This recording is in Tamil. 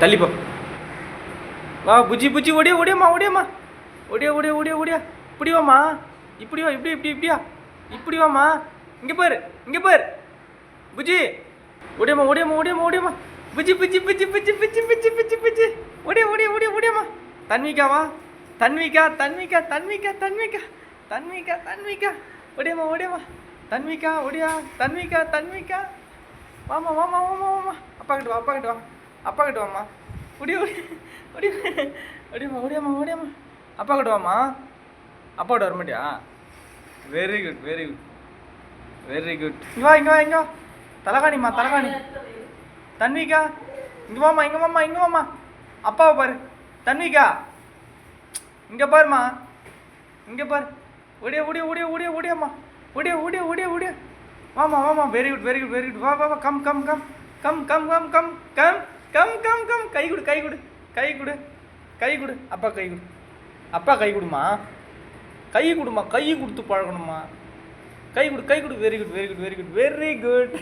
தள்ளிப்போ. வா புஜ்ஜி புஜ்ஜி ஓடியா ஓடியாம்மா ஓடியாம்மா. ஓடியா ஓடியா ஓடியா ஓடியா. இப்படி வாம்மா. இப்படி வா. இப்படி இப்படி இப்படியா. இப்படி வாம்மா. இங்கே பாரு இங்கே பாரு புஜ்ஜி. ஓடியாம்மா ஓடியாம்மா ஓடியாம்மா ஓடியாம்மா. புஜ்ஜி புஜ்ஜி புஜ்ஜி புஜ்ஜி புஜ்ஜி புஜ்ஜி புஜ்ஜி புஜ்ஜி. ஓடியா ஓடியா ஓடியா ஓடியாம்மா. தன்விகாவா. தன்விகா தன்விகா தன்விகா தன்விகா தன்விகா தன்விகா. ஓடியாம்மா ஓடியாம்மா. தன்விகா ஓடியா. தன்விகா தன்விகா. வாம்மா வாம்மா வாம்மா வாம்மா. அப்பா கிட்ட வா அப்பா கிட்ட வா. அப்பா கிட்ட வாம்மா. ஓடியா ஓடியா ஓடியா ஓடியாம்மா ஓடியாம்மா ஓடியாம்மா. அப்பா கிட்ட வாம்மா. அப்பா கிட்ட வர மாட்டியா? Very good very good very good. இங்கே வா இங்கே வா இங்கே வா. தலகாணிம்மா தலகாணி. தன்விகா இங்கே வாம்மா இங்கே வாம்மா இங்கே வாம்மா. அப்பாவை பாரு. தன்விகா இங்கே பாருமா. இங்கே பாரு. ஓடியா ஓடியா ஓடியா ஓடியா ஓடியாம்மா. ஓடியா ஓடியா ஓடியா ஓடியா. வாம்மா வாம்மா. Very good very good very good. வா வா வா. Come come come come come come come come come come come. கை கொடு கை கொடு கை கொடு கை கொடு. அப்பா கை கொடு. அப்பா கை கொடுமா. கை கொடுமா. கை கொடுத்து பழகணுமா. கை கொடு கை கொடு. Very good very good very good very good.